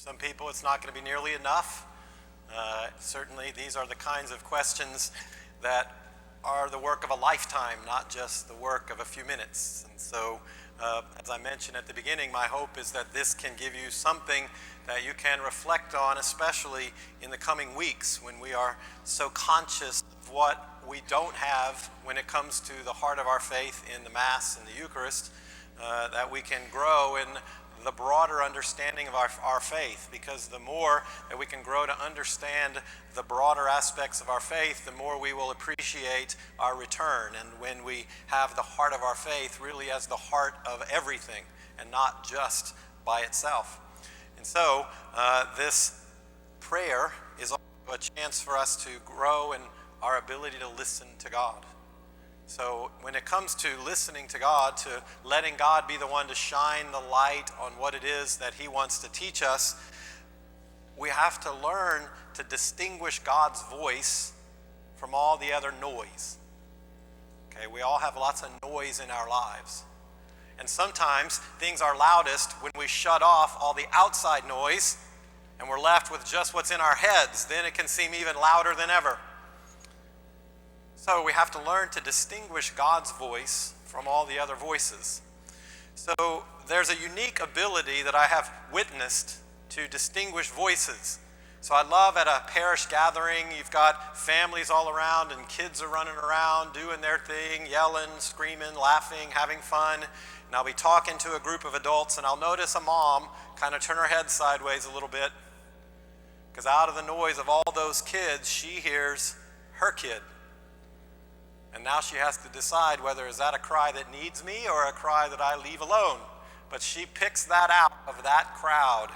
some people, it's not going to be nearly enough. Certainly, these are the kinds of questions that are the work of a lifetime, not just the work of a few minutes. And so, as I mentioned at the beginning, my hope is that this can give you something that you can reflect on, especially in the coming weeks when we are so conscious of what we don't have when it comes to the heart of our faith in the Mass and the Eucharist, that we can grow in the broader understanding of our faith, because the more that we can grow to understand the broader aspects of our faith, the more we will appreciate our return, and when we have the heart of our faith really as the heart of everything and not just by itself. And so this prayer is also a chance for us to grow in our ability to listen to God. So when it comes to listening to God, to letting God be the one to shine the light on what it is that he wants to teach us, we have to learn to distinguish God's voice from all the other noise. Okay, we all have lots of noise in our lives. And sometimes things are loudest when we shut off all the outside noise and we're left with just what's in our heads. Then it can seem even louder than ever. So we have to learn to distinguish God's voice from all the other voices. So there's a unique ability that I have witnessed to distinguish voices. So I love at a parish gathering, you've got families all around and kids are running around doing their thing, yelling, screaming, laughing, having fun. And I'll be talking to a group of adults and I'll notice a mom kind of turn her head sideways a little bit, because out of the noise of all those kids, she hears her kid. And now she has to decide whether is that a cry that needs me or a cry that I leave alone. But she picks that out of that crowd.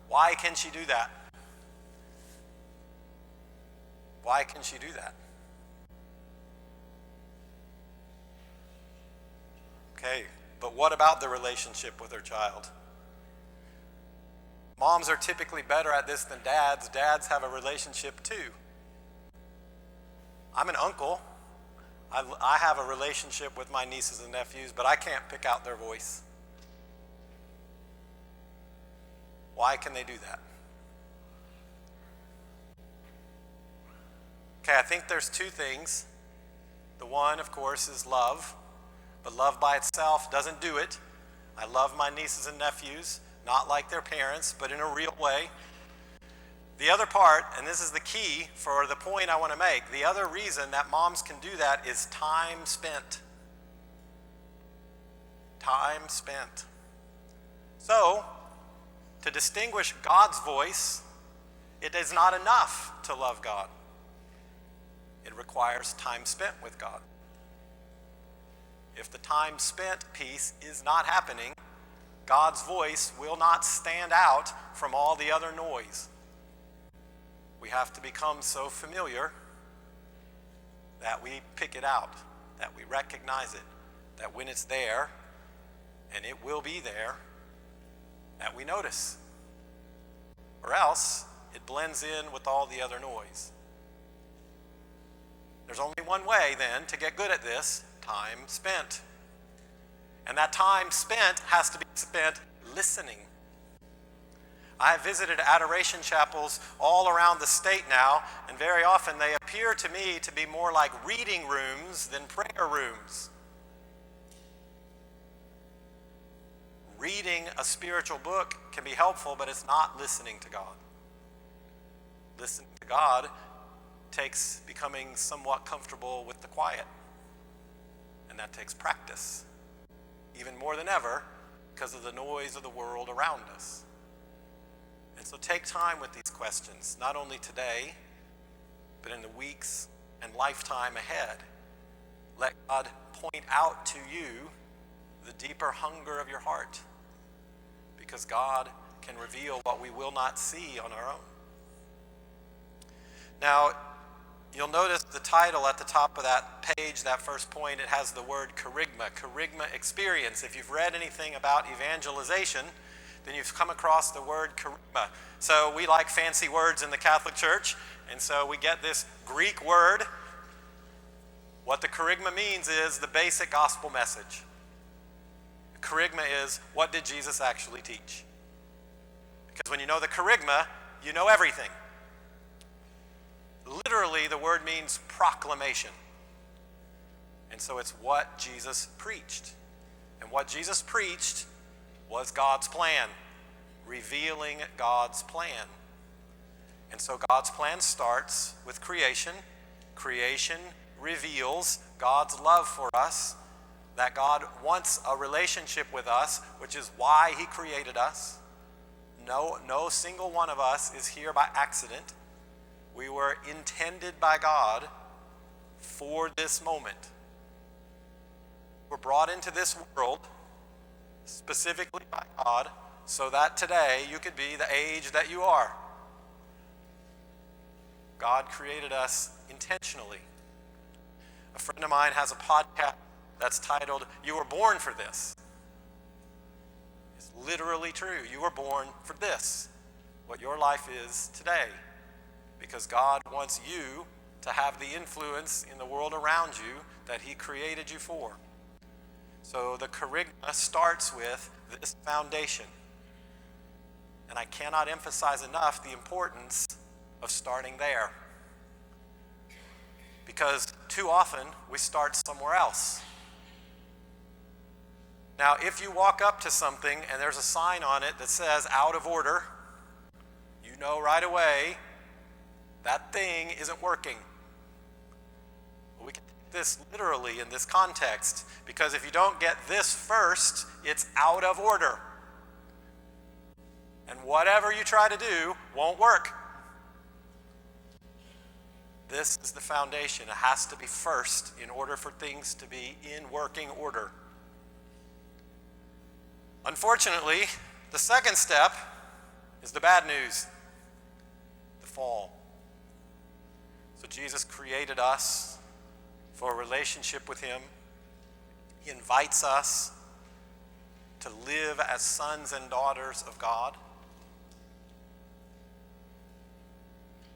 Why can she do that? Why can she do that? Okay, but what about the relationship with her child? Moms are typically better at this than dads. Dads have a relationship too. I'm an uncle. I have a relationship with my nieces and nephews, but I can't pick out their voice. Why can they do that? Okay, I think there's two things. The one, of course, is love, but love by itself doesn't do it. I love my nieces and nephews, not like their parents, but in a real way. The other part, and this is the key for the point I want to make, the other reason that moms can do that is time spent. Time spent. So, to distinguish God's voice, it is not enough to love God. It requires time spent with God. If the time spent piece is not happening, God's voice will not stand out from all the other noise. We have to become so familiar that we pick it out, that we recognize it, that when it's there, and it will be there, that we notice. Or else, it blends in with all the other noise. There's only one way, then, to get good at this: time spent. And that time spent has to be spent listening. I have visited adoration chapels all around the state now, and very often they appear to me to be more like reading rooms than prayer rooms. Reading a spiritual book can be helpful, but it's not listening to God. Listening to God takes becoming somewhat comfortable with the quiet, and that takes practice, even more than ever, because of the noise of the world around us. And so take time with these questions, not only today, but in the weeks and lifetime ahead. Let God point out to you the deeper hunger of your heart, because God can reveal what we will not see on our own. Now, you'll notice the title at the top of that page, that first point, it has the word kerygma experience. If you've read anything about evangelization, then you've come across the word kerygma. So we like fancy words in the Catholic Church, and so we get this Greek word. What the kerygma means is the basic gospel message. Kerygma is, what did Jesus actually teach? Because when you know the kerygma, you know everything. Literally, the word means proclamation. And so it's what Jesus preached. And what Jesus preached was God's plan, revealing God's plan. And so God's plan starts with creation. Creation reveals God's love for us, that God wants a relationship with us, which is why he created us. No single one of us is here by accident. We were intended by God for this moment. We're brought into this world specifically by God so that today you could be the age that you are. God created us intentionally. A friend of mine has a podcast that's titled, "You Were Born for This." It's literally true. You were born for this, what your life is today, because God wants you to have the influence in the world around you that he created you for. So the kerygma starts with this foundation. And I cannot emphasize enough the importance of starting there. Because too often we start somewhere else. Now, if you walk up to something and there's a sign on it that says out of order, you know right away that thing isn't working. We can take this literally in this context, because if you don't get this first, it's out of order. And whatever you try to do won't work. This is the foundation. It has to be first in order for things to be in working order. Unfortunately, the second step is the bad news, the fall. So Jesus created us for a relationship with him. He invites us to live as sons and daughters of God.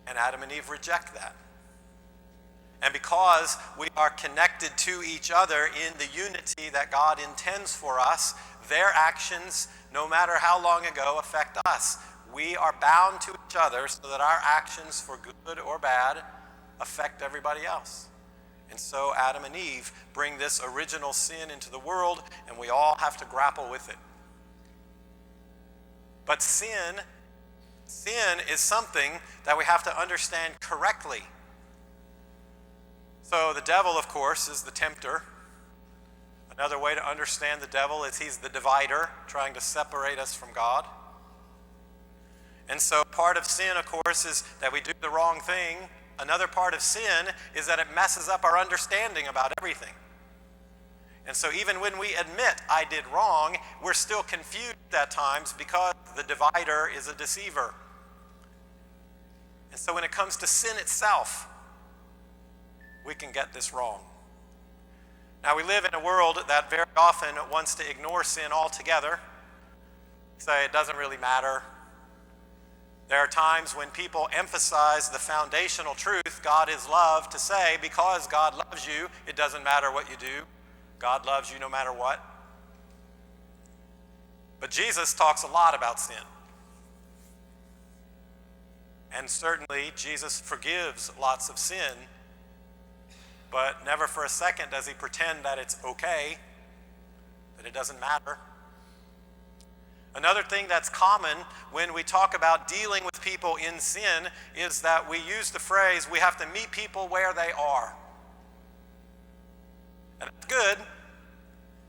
And Adam and Eve reject that. And because we are connected to each other in the unity that God intends for us, their actions, no matter how long ago, affect us. We are bound to each other so that our actions, for good or bad, affect everybody else. And so Adam and Eve bring this original sin into the world, and we all have to grapple with it. But sin is something that we have to understand correctly. So the devil, of course, is the tempter. Another way to understand the devil is he's the divider, trying to separate us from God. And so part of sin, of course, is that we do the wrong thing. Another part of sin is that it messes up our understanding about everything. And so even when we admit I did wrong, we're still confused at times because the divider is a deceiver. And so when it comes to sin itself, we can get this wrong. Now, we live in a world that very often wants to ignore sin altogether, say it doesn't really matter. There are times when people emphasize the foundational truth, God is love, to say because God loves you, it doesn't matter what you do. God loves you no matter what. But Jesus talks a lot about sin. And certainly Jesus forgives lots of sin, but never for a second does he pretend that it's okay, that it doesn't matter. Another thing that's common when we talk about dealing with people in sin is that we use the phrase, we have to meet people where they are. And that's good.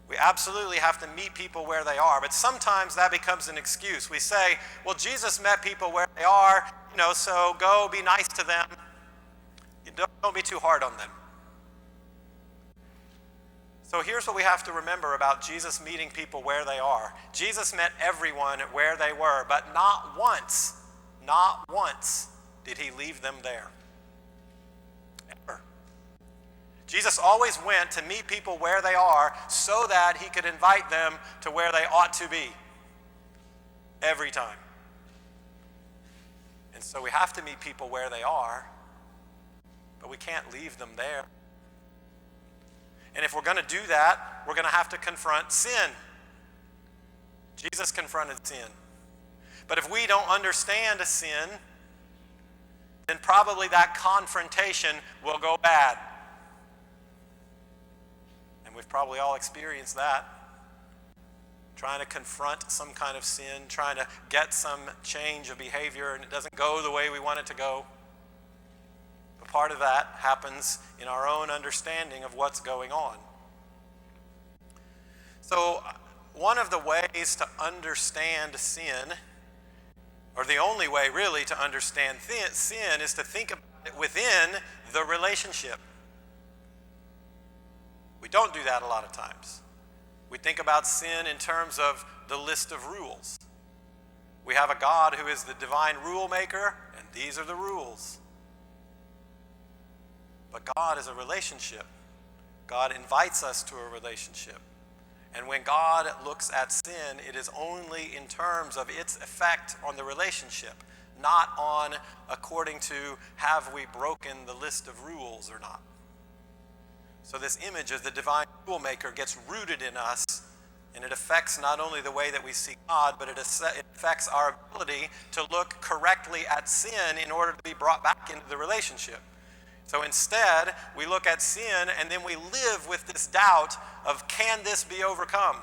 We absolutely have to meet people where they are, but sometimes that becomes an excuse. We say, well, Jesus met people where they are, so go be nice to them. Don't be too hard on them. So here's what we have to remember about Jesus meeting people where they are. Jesus met everyone where they were, but not once did he leave them there. Ever. Jesus always went to meet people where they are so that he could invite them to where they ought to be. Every time. And so we have to meet people where they are, but we can't leave them there. And if we're going to do that, we're going to have to confront sin. Jesus confronted sin. But if we don't understand a sin, then probably that confrontation will go bad. And we've probably all experienced that. Trying to confront some kind of sin, trying to get some change of behavior, and it doesn't go the way we want it to go. But part of that happens in our own understanding of what's going on. So one of the ways to understand sin, or the only way really to understand sin, is to think about it within the relationship. We don't do that a lot of times. We think about sin in terms of the list of rules. We have a God who is the divine rule maker, and these are the rules. But God is a relationship. God invites us to a relationship. And when God looks at sin, it is only in terms of its effect on the relationship, not on according to have we broken the list of rules or not. So this image of the divine rule maker gets rooted in us, and it affects not only the way that we see God, but it affects our ability to look correctly at sin in order to be brought back into the relationship. So instead, we look at sin and then we live with this doubt of, can this be overcome?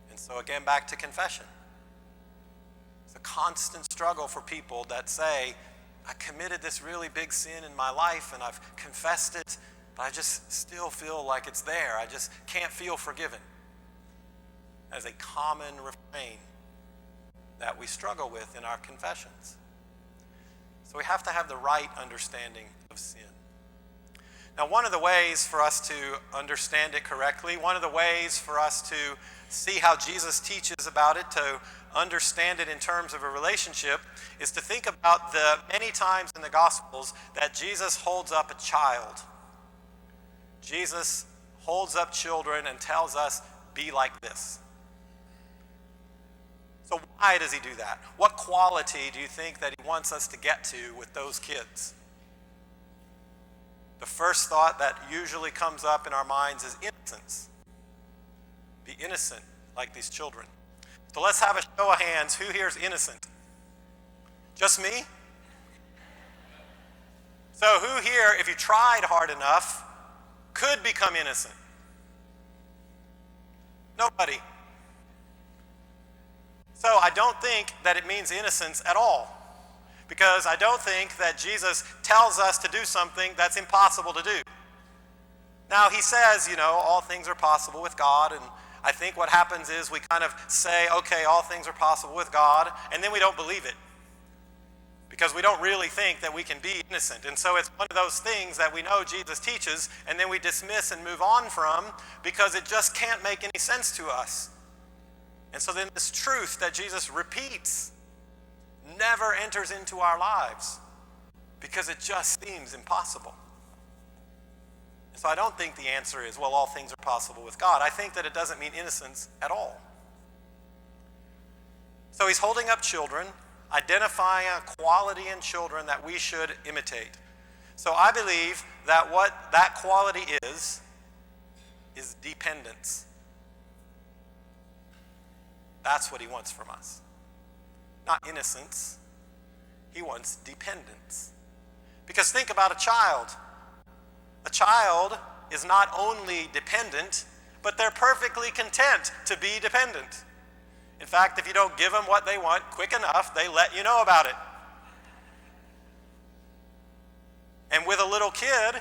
And so again, back to confession. It's a constant struggle for people that say, I committed this really big sin in my life and I've confessed it, but I just still feel like it's there. I just can't feel forgiven. As a common refrain that we struggle with in our confessions. So we have to have the right understanding of sin. Now, one of the ways for us to understand it correctly, one of the ways for us to see how Jesus teaches about it, to understand it in terms of a relationship, is to think about the many times in the Gospels that Jesus holds up a child. Jesus holds up children and tells us, be like this. So why does he do that? What quality do you think that he wants us to get to with those kids? The first thought that usually comes up in our minds is innocence. Be innocent like these children. So let's have a show of hands. Who here is innocent? Just me? So who here, if you tried hard enough, could become innocent? Nobody. So I don't think that it means innocence at all, because I don't think that Jesus tells us to do something that's impossible to do. Now he says, all things are possible with God, and I think what happens is we kind of say, okay, all things are possible with God, and then we don't believe it, because we don't really think that we can be innocent. And so it's one of those things that we know Jesus teaches, and then we dismiss and move on from, because it just can't make any sense to us. And so then this truth that Jesus repeats never enters into our lives because it just seems impossible. And so I don't think the answer is, well, all things are possible with God. I think that it doesn't mean innocence at all. So he's holding up children, identifying a quality in children that we should imitate. So I believe that what that quality is dependence. That's what he wants from us. Not innocence. He wants dependence. Because think about a child. A child is not only dependent, but they're perfectly content to be dependent. In fact, if you don't give them what they want quick enough, they let you know about it. And with a little kid,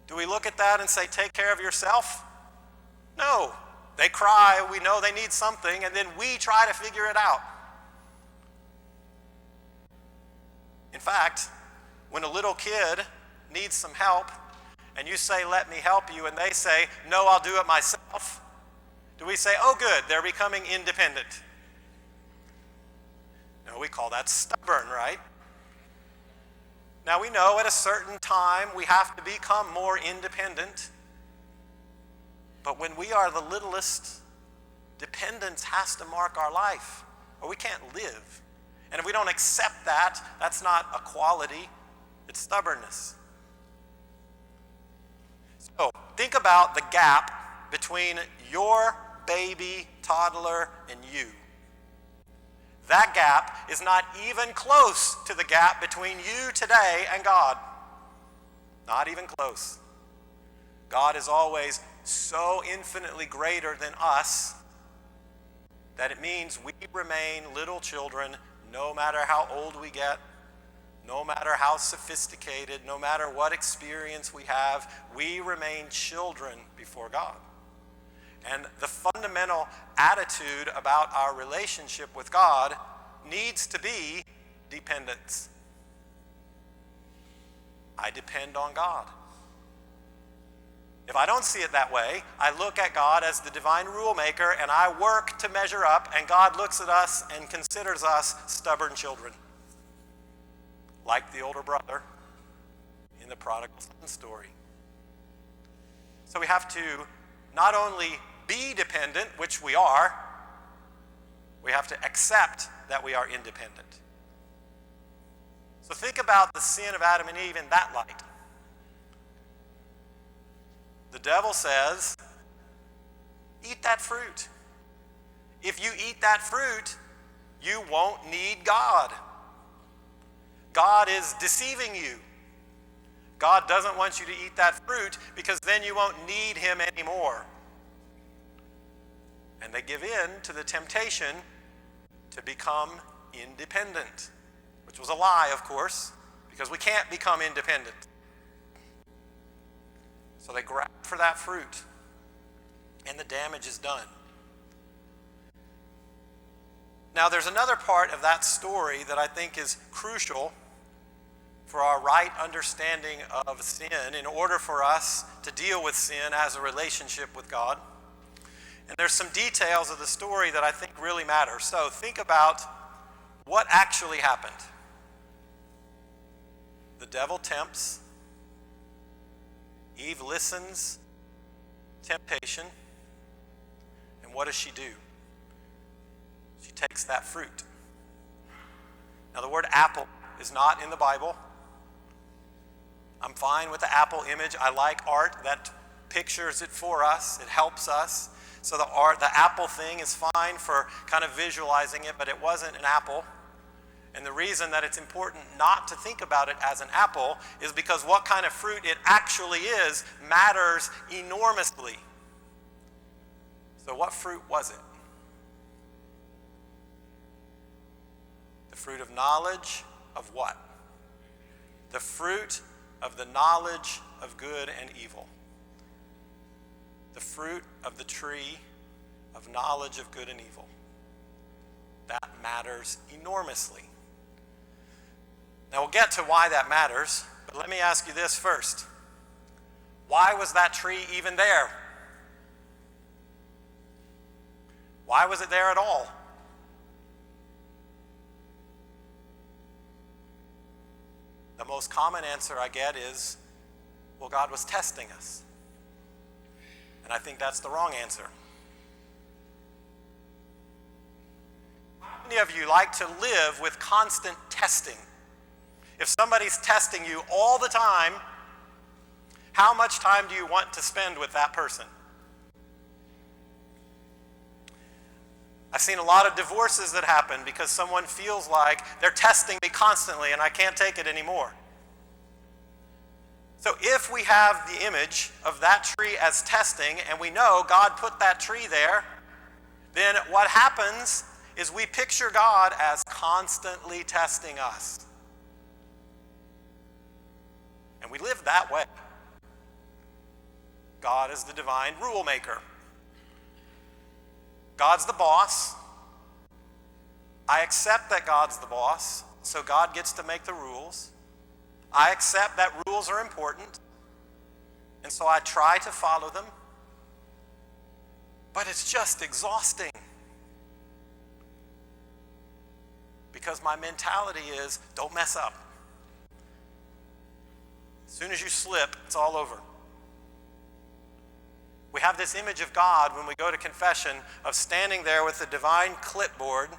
do we look at that and say, take care of yourself? No. They cry, we know they need something, and then we try to figure it out. In fact, when a little kid needs some help, and you say, let me help you, and they say, no, I'll do it myself, do we say, oh good, they're becoming independent? No, we call that stubborn, right? Now we know at a certain time we have to become more independent. But when we are the littlest, dependence has to mark our life, or we can't live. And if we don't accept that, that's not a quality, it's stubbornness. So think about the gap between your baby, toddler, and you. that gap is not even close to the gap between you today and God. Not even close. God is always so infinitely greater than us that it means we remain little children no matter how old we get, no matter how sophisticated, no matter what experience we have, we remain children before God. And the fundamental attitude about our relationship with God needs to be dependence. I depend on God. If I don't see it that way, I look at God as the divine rule maker and I work to measure up, and God looks at us and considers us stubborn children, like the older brother in the prodigal son story. So we have to not only be dependent, which we are, we have to accept that we are independent. So think about the sin of Adam and Eve in that light. The devil says, eat that fruit. If you eat that fruit, you won't need God. God is deceiving you. God doesn't want you to eat that fruit because then you won't need him anymore. And they give in to the temptation to become independent, which was a lie, of course, because we can't become independent. So they grab for that fruit, and the damage is done. Now, there's another part of that story that I think is crucial for our right understanding of sin in order for us to deal with sin as a relationship with God. And there's some details of the story that I think really matter. So think about what actually happened. The devil tempts. Eve listens to temptation. And what does she do? She takes that fruit. Now, the word apple is not in the Bible. I'm fine with the apple image. I like art that pictures it for us. It helps us. So the apple thing is fine for kind of visualizing it, but it wasn't an apple. And the reason that it's important not to think about it as an apple is because what kind of fruit it actually is matters enormously. So what fruit was it? The fruit of knowledge of what? The fruit of the knowledge of good and evil. The fruit of the tree of knowledge of good and evil. That matters enormously. Now we'll get to why that matters, but let me ask you this first. Why was that tree even there? Why was it there at all? The most common answer I get is, well, God was testing us. And I think that's the wrong answer. How many of you like to live with constant testing? If somebody's testing you all the time, how much time do you want to spend with that person? I've seen a lot of divorces that happen because someone feels like they're testing me constantly and I can't take it anymore. So if we have the image of that tree as testing and we know God put that tree there, then what happens is we picture God as constantly testing us. And we live that way. God is the divine rule maker. God's the boss. I accept that God's the boss, so God gets to make the rules. I accept that rules are important, and so I try to follow them. But it's just exhausting. Because my mentality is, don't mess up. As soon as you slip, it's all over. We have this image of God when we go to confession of standing there with the divine clipboard,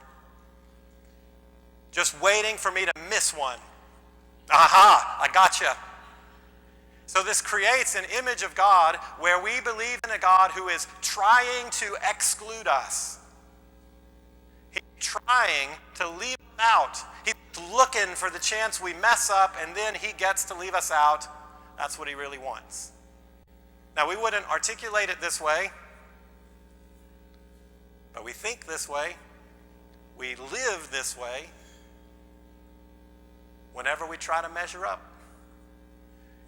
just waiting for me to miss one. Aha, I gotcha. So this creates an image of God where we believe in a God who is trying to exclude us. He's trying trying to leave us out. He's looking for the chance we mess up, and then he gets to leave us out. That's what he really wants. Now, we wouldn't articulate it this way, but we think this way. We live this way whenever we try to measure up.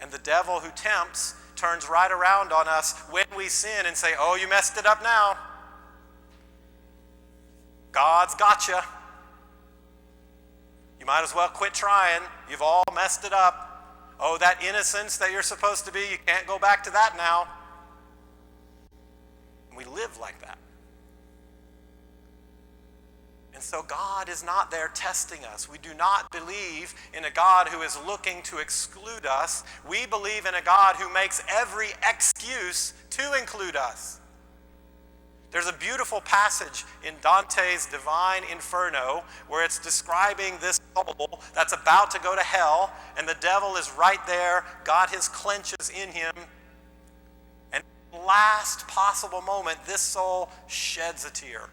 And the devil who tempts turns right around on us when we sin and say, oh, you messed it up now. God's got you. You might as well quit trying. You've all messed it up. Oh, that innocence that you're supposed to be, you can't go back to that now. And we live like that. And so God is not there testing us. We do not believe in a God who is looking to exclude us. We believe in a God who makes every excuse to include us. There's a beautiful passage in Dante's Divine Inferno where it's describing this soul that's about to go to hell, and the devil is right there, got his clenches in him, and at the last possible moment, this soul sheds a tear.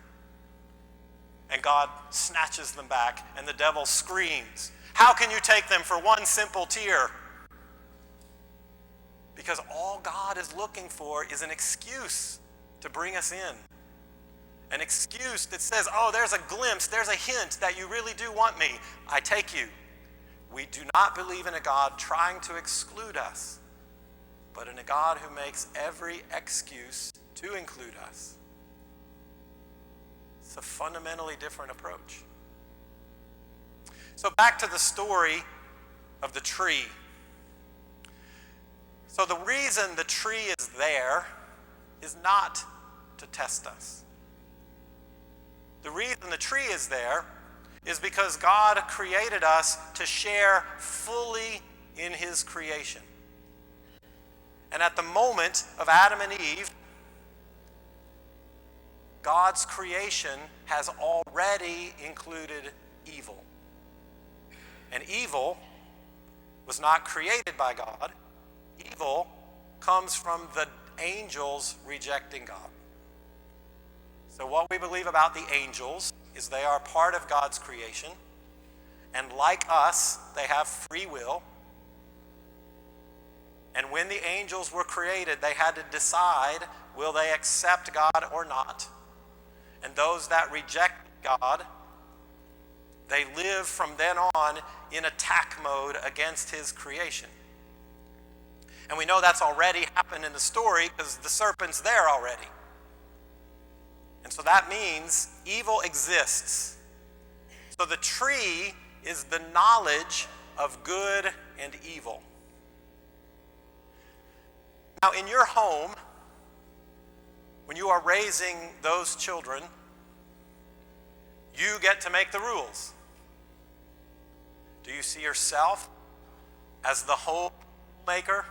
And God snatches them back, and the devil screams, how can you take them for one simple tear? Because all God is looking for is an excuse to bring us in. An excuse that says, oh, there's a glimpse, there's a hint that you really do want me. I take you. We do not believe in a God trying to exclude us, but in a God who makes every excuse to include us. It's a fundamentally different approach. So back to the story of the tree. So the reason the tree is there is not to test us. The reason the tree is there is because God created us to share fully in his creation. And at the moment of Adam and Eve, God's creation has already included evil. And evil was not created by God. Evil comes from the angels rejecting God. So what we believe about the angels is they are part of God's creation, and like us, they have free will. And when the angels were created, they had to decide, will they accept God or not? And those that reject God, they live from then on in attack mode against his creation. And we know that's already happened in the story because the serpent's there already. And so that means evil exists. So the tree is the knowledge of good and evil. Now, in your home, when you are raising those children, you get to make the rules. Do you see yourself as the homemaker?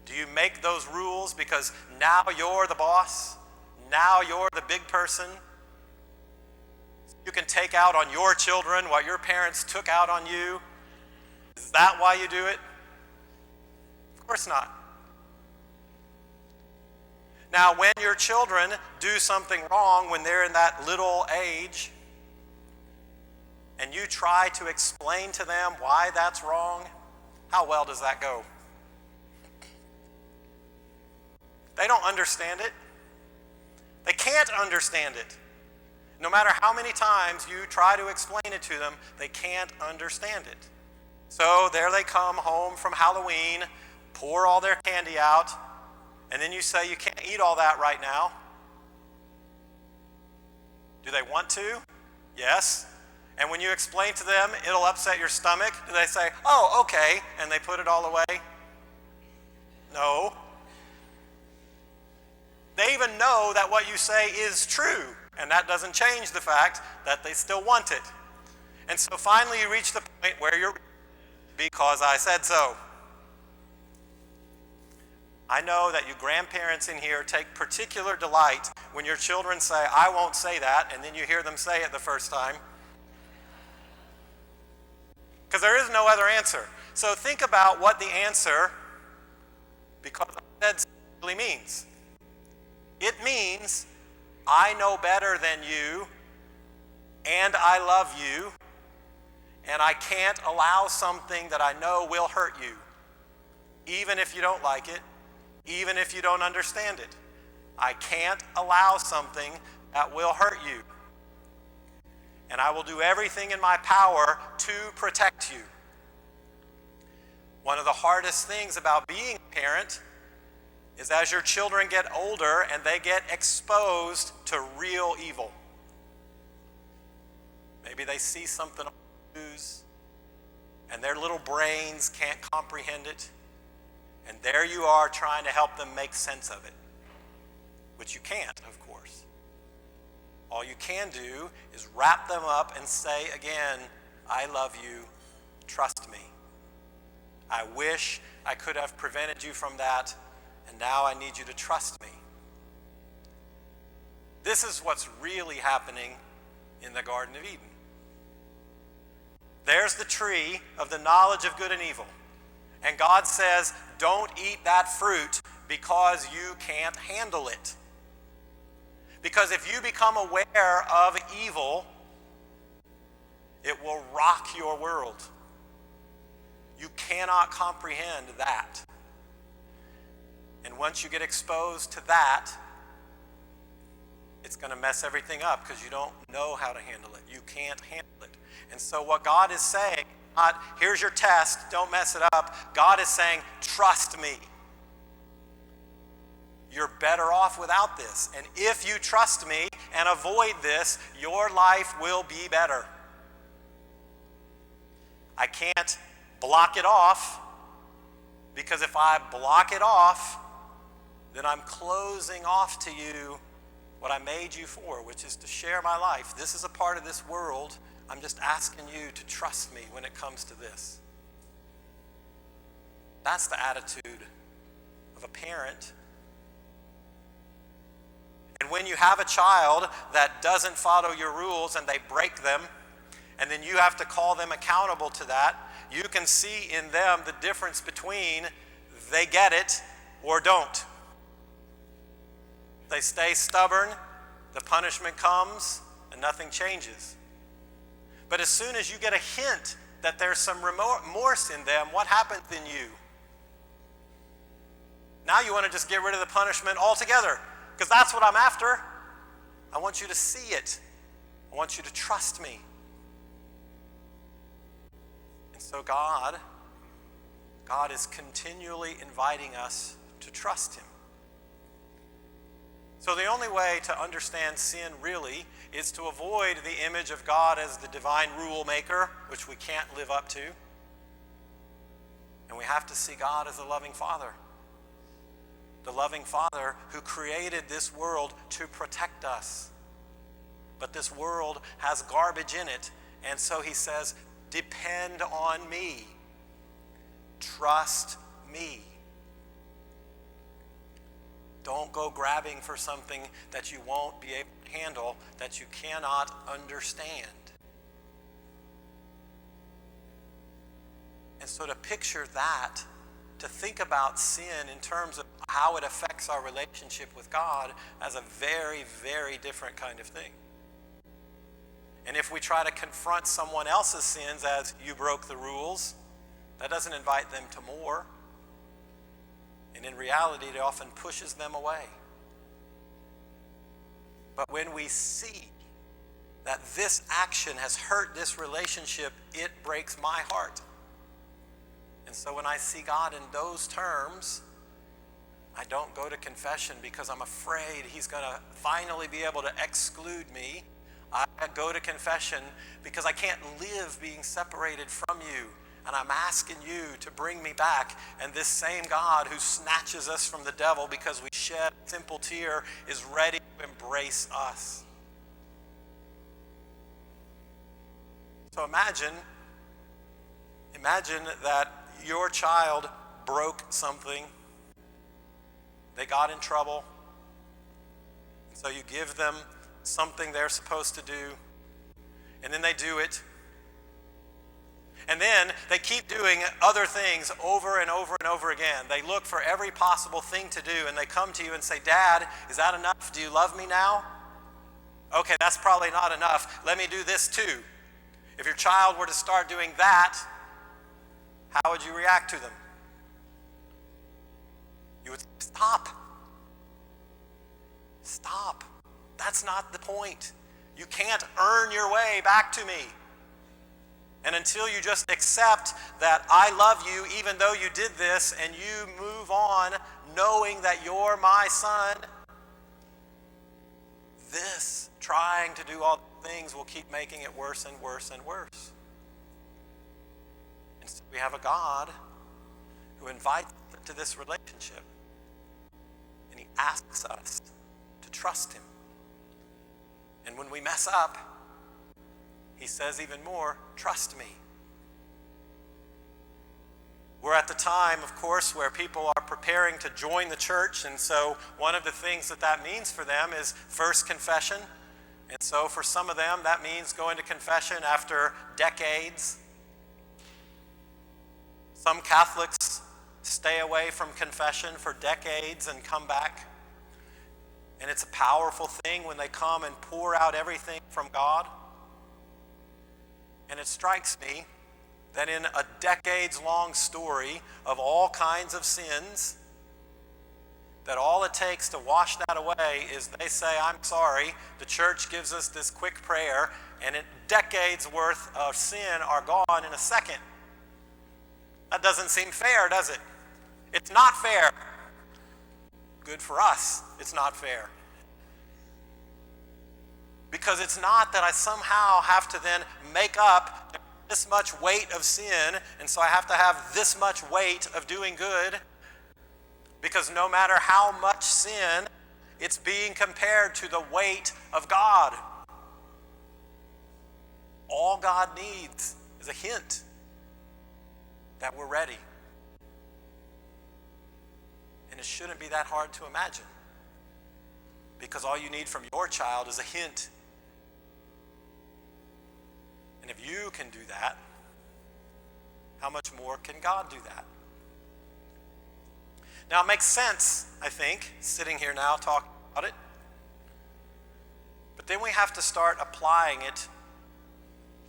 Do you make those rules because now you're the boss? Now you're the big person? You can take out on your children what your parents took out on you? Is that why you do it? Of course not. Now, when your children do something wrong when they're in that little age, and you try to explain to them why that's wrong, how well does that go? They don't understand it. They can't understand it. No matter how many times you try to explain it to them, they can't understand it. So there they come home from Halloween, pour all their candy out, and then you say you can't eat all that right now. Do they want to? Yes. And when you explain to them, it'll upset your stomach. Do they say, oh, okay, and they put it all away? No. They even know that what you say is true, and that doesn't change the fact that they still want it. And so finally you reach the point where you're, because I said so. I know that you grandparents in here take particular delight when your children say, I won't say that, and then you hear them say it the first time. Because there is no other answer. So think about what the answer, because I said so, really means. It means, I know better than you, and I love you, and I can't allow something that I know will hurt you, even if you don't like it, even if you don't understand it. I can't allow something that will hurt you. And I will do everything in my power to protect you. One of the hardest things about being a parent is as your children get older and they get exposed to real evil. Maybe they see something on the news and their little brains can't comprehend it. And there you are trying to help them make sense of it, which you can't, of course. All you can do is wrap them up and say again, I love you, trust me. I wish I could have prevented you from that, and now I need you to trust me. This is what's really happening in the Garden of Eden. There's the tree of the knowledge of good and evil. And God says, don't eat that fruit because you can't handle it. Because if you become aware of evil, it will rock your world. You cannot comprehend that. And once you get exposed to that, it's going to mess everything up because you don't know how to handle it. You can't handle it. And so what God is saying, not, here's your test, don't mess it up. God is saying, trust me. You're better off without this. And if you trust me and avoid this, your life will be better. I can't block it off, because if I block it off, then I'm closing off to you what I made you for, which is to share my life. This is a part of this world. I'm just asking you to trust me when it comes to this. That's the attitude of a parent. And when you have a child that doesn't follow your rules and they break them, and then you have to call them accountable to that, you can see in them the difference between they get it or don't. They stay stubborn, the punishment comes, and nothing changes. But as soon as you get a hint that there's some remorse in them, what happens in you? Now you want to just get rid of the punishment altogether, because that's what I'm after. I want you to see it. I want you to trust me. And so God is continually inviting us to trust him. So the only way to understand sin really is to avoid the image of God as the divine rule maker, which we can't live up to. And we have to see God as a loving Father. The loving Father who created this world to protect us. But this world has garbage in it, and so he says, depend on me. Trust me. Don't go grabbing for something that you won't be able to handle, that you cannot understand. And so to picture that, to think about sin in terms of how it affects our relationship with God as a very, very different kind of thing. And if we try to confront someone else's sins as you broke the rules, that doesn't invite them to more. And in reality, it often pushes them away. But when we see that this action has hurt this relationship, it breaks my heart. And so when I see God in those terms, I don't go to confession because I'm afraid he's going to finally be able to exclude me. I go to confession because I can't live being separated from you. And I'm asking you to bring me back. And this same God who snatches us from the devil because we shed a simple tear is ready to embrace us. So imagine that your child broke something. They got in trouble. So you give them something they're supposed to do. And then they do it. And then they keep doing other things over and over and over again. They look for every possible thing to do, and they come to you and say, Dad, is that enough? Do you love me now? Okay, that's probably not enough. Let me do this too. If your child were to start doing that, how would you react to them? You would stop. Stop. That's not the point. You can't earn your way back to me. And until you just accept that I love you even though you did this, and you move on knowing that you're my son, this trying to do all the things will keep making it worse and worse and worse. Instead, we have a God who invites us into this relationship, and he asks us to trust him. And when we mess up, he says even more, trust me. We're at the time, of course, where people are preparing to join the church, and so one of the things that means for them is first confession. And so for some of them, that means going to confession after decades. Some Catholics stay away from confession for decades and come back. And it's a powerful thing when they come and pour out everything from God. And it strikes me that in a decades-long story of all kinds of sins, that all it takes to wash that away is they say, I'm sorry. The church gives us this quick prayer, and decades worth of sin are gone in a second. That doesn't seem fair, does it? It's not fair. Good for us, it's not fair. Because it's not that I somehow have to then make up this much weight of sin, and so I have to have this much weight of doing good. Because no matter how much sin, it's being compared to the weight of God. All God needs is a hint that we're ready. And it shouldn't be that hard to imagine. Because all you need from your child is a hint. And if you can do that, how much more can God do that? Now, it makes sense, I think, sitting here now talking about it. But then we have to start applying it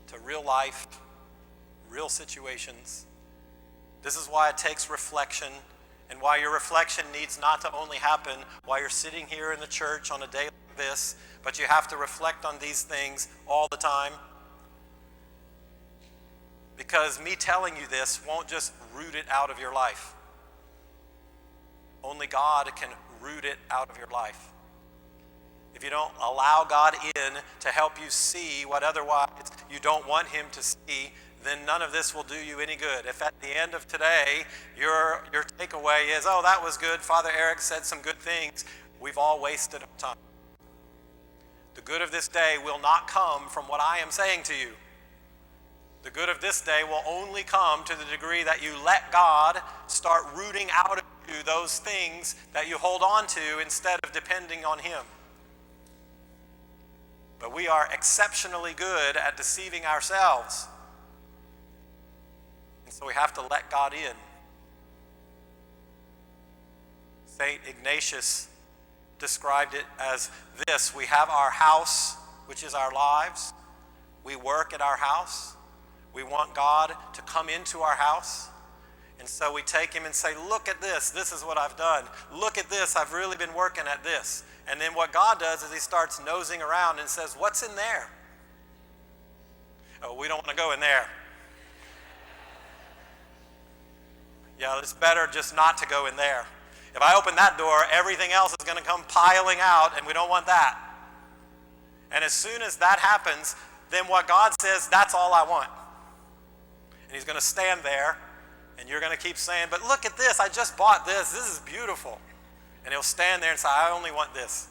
to real life, real situations. This is why it takes reflection, and why your reflection needs not to only happen while you're sitting here in the church on a day like this, but you have to reflect on these things all the time. Because me telling you this won't just root it out of your life. Only God can root it out of your life. If you don't allow God in to help you see what otherwise you don't want him to see, then none of this will do you any good. If at the end of today, your takeaway is, oh, that was good, Father Eric said some good things, we've all wasted our time. The good of this day will not come from what I am saying to you. The good of this day will only come to the degree that you let God start rooting out of you those things that you hold on to instead of depending on him. But we are exceptionally good at deceiving ourselves. And so we have to let God in. St. Ignatius described it as this: we have our house, which is our lives. We work at our house. We want God to come into our house. And so we take him and say, look at this. This is what I've done. Look at this. I've really been working at this. And then what God does is he starts nosing around and says, what's in there? Oh, we don't want to go in there. Yeah, it's better just not to go in there. If I open that door, everything else is going to come piling out, and we don't want that. And as soon as that happens, then what God says, that's all I want. And he's going to stand there, and you're going to keep saying, but look at this, I just bought this, this is beautiful. And he'll stand there and say, I only want this.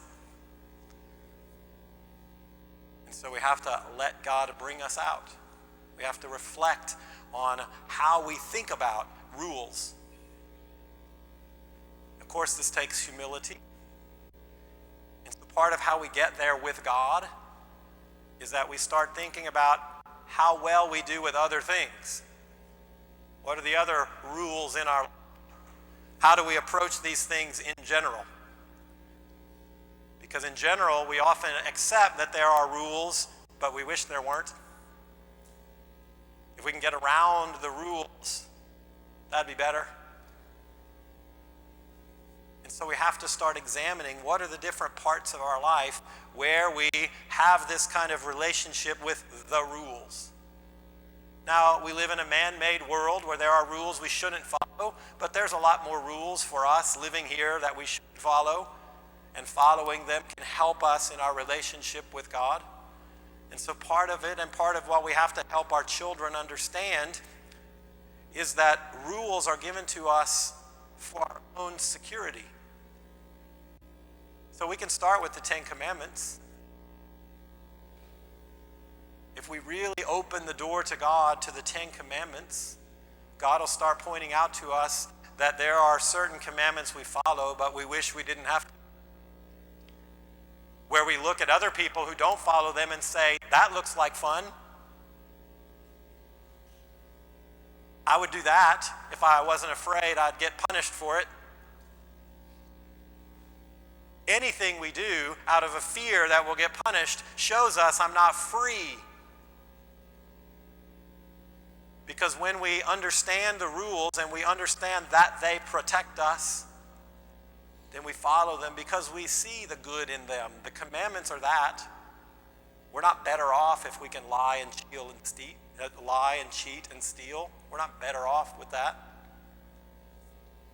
And so we have to let God bring us out. We have to reflect on how we think about rules. Of course, this takes humility. And so part of how we get there with God is that we start thinking about how well we do with other things. What are the other rules in our life? How do we approach these things in general? Because in general, we often accept that there are rules, but we wish there weren't. If we can get around the rules, that'd be better. And so we have to start examining what are the different parts of our life where we have this kind of relationship with the rules. Now, we live in a man-made world where there are rules we shouldn't follow, but there's a lot more rules for us living here that we should follow, and following them can help us in our relationship with God. And so part of it, and part of what we have to help our children understand, is that rules are given to us for our own security. So we can start with the Ten Commandments. If we really open the door to God, to the Ten Commandments, God will start pointing out to us that there are certain commandments we follow, but we wish we didn't have to. Where we look at other people who don't follow them and say, that looks like fun. I would do that if I wasn't afraid I'd get punished for it. Anything we do out of a fear that we'll get punished shows us I'm not free. Because when we understand the rules and we understand that they protect us, then we follow them because we see the good in them. The commandments are that. We're not better off if we can lie and cheat and steal. We're not better off with that.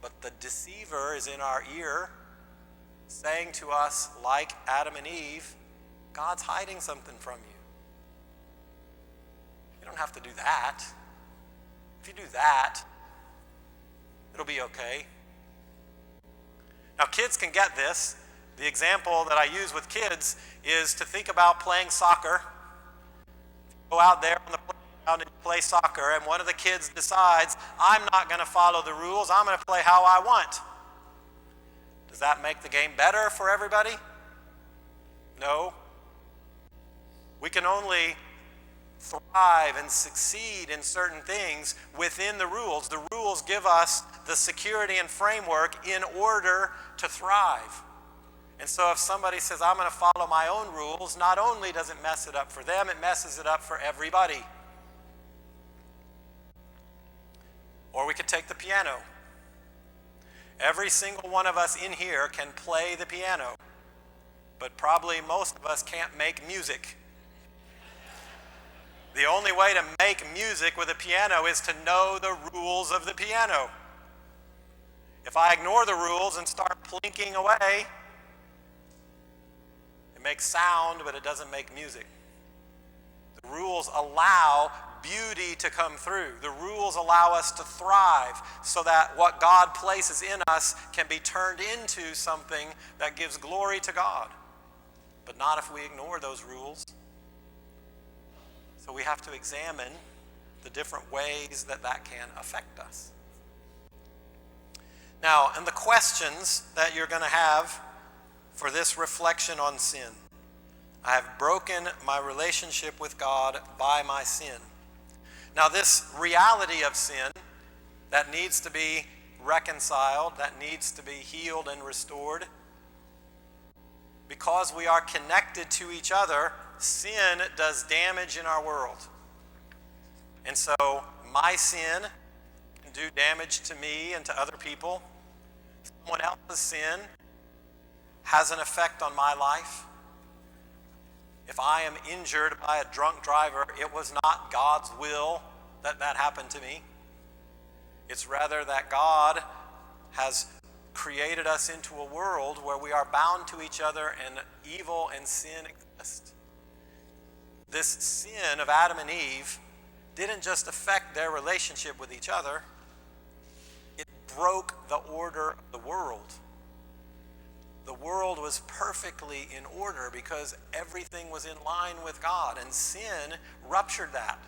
But the deceiver is in our ear, saying to us, like Adam and Eve, God's hiding something from you. You don't have to do that. If you do that, it'll be okay. Now, kids can get this. The example that I use with kids is to think about playing soccer. Go out there on the playground and play soccer, and one of the kids decides, I'm not going to follow the rules, I'm going to play how I want. Does that make the game better for everybody? No. We can only thrive and succeed in certain things within the rules. The rules give us the security and framework in order to thrive. And so if somebody says, I'm going to follow my own rules, not only does it mess it up for them, it messes it up for everybody. Or we could take the piano. Every single one of us in here can play the piano, but probably most of us can't make music. The only way to make music with a piano is to know the rules of the piano. If I ignore the rules and start plinking away, it makes sound, but it doesn't make music. The rules allow beauty to come through. The rules allow us to thrive so that what God places in us can be turned into something that gives glory to God. But not if we ignore those rules. So we have to examine the different ways that that can affect us. Now, and the questions that you're going to have for this reflection on sin. I have broken my relationship with God by my sin. Now, this reality of sin that needs to be reconciled, that needs to be healed and restored, because we are connected to each other, sin does damage in our world. And so my sin can do damage to me and to other people. Someone else's sin has an effect on my life. If I am injured by a drunk driver, it was not God's will that that happened to me. It's rather that God has created us into a world where we are bound to each other and evil and sin exist. This sin of Adam and Eve didn't just affect their relationship with each other, it broke the order of the world. The world was perfectly in order because everything was in line with God, and sin ruptured that.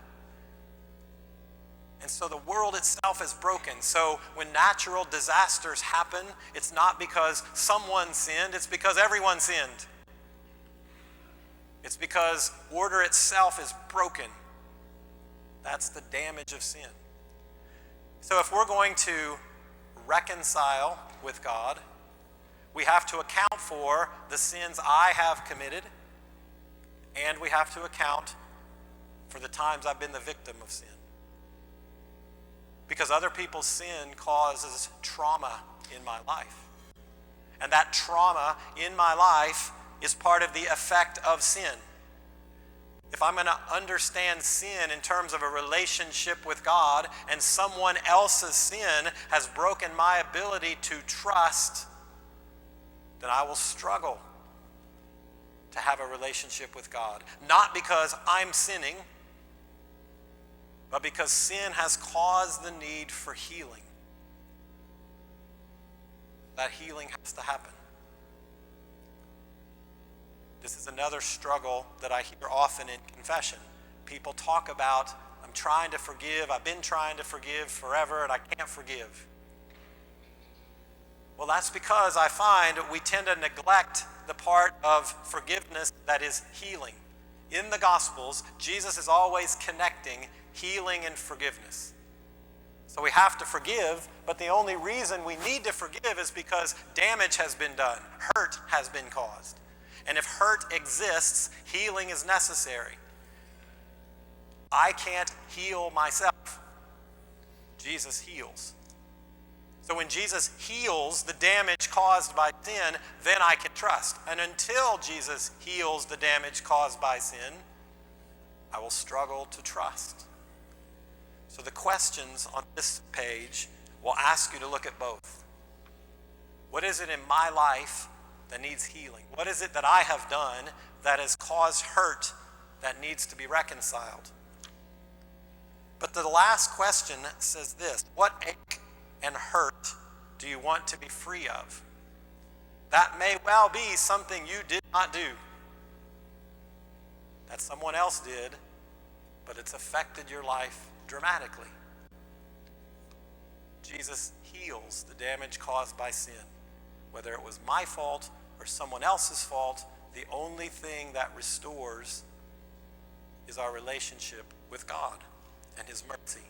And so the world itself is broken. So when natural disasters happen, it's not because someone sinned, it's because everyone sinned. It's because order itself is broken. That's the damage of sin. So if we're going to reconcile with God, We have to account for the sins I have committed, and we have to account for the times I've been the victim of sin. Because other people's sin causes trauma in my life. And that trauma in my life is part of the effect of sin. If I'm going to understand sin in terms of a relationship with God, and someone else's sin has broken my ability to trust, then I will struggle to have a relationship with God. Not because I'm sinning, but because sin has caused the need for healing. That healing has to happen. This is another struggle that I hear often in confession. People talk about, I'm trying to forgive, I've been trying to forgive forever, and I can't forgive. Well, that's because I find we tend to neglect the part of forgiveness that is healing. In the Gospels, Jesus is always connecting healing and forgiveness. So we have to forgive, but the only reason we need to forgive is because damage has been done, hurt has been caused. And if hurt exists, healing is necessary. I can't heal myself. Jesus heals. So when Jesus heals the damage caused by sin, then I can trust. And until Jesus heals the damage caused by sin, I will struggle to trust. So the questions on this page will ask you to look at both. What is it in my life that needs healing? What is it that I have done that has caused hurt that needs to be reconciled? But the last question says this: what ache and hurt do you want to be free of? That may well be something you did not do, that someone else did, but it's affected your life dramatically. Jesus heals the damage caused by sin. Whether it was my fault or someone else's fault, the only thing that restores is our relationship with God and His mercy.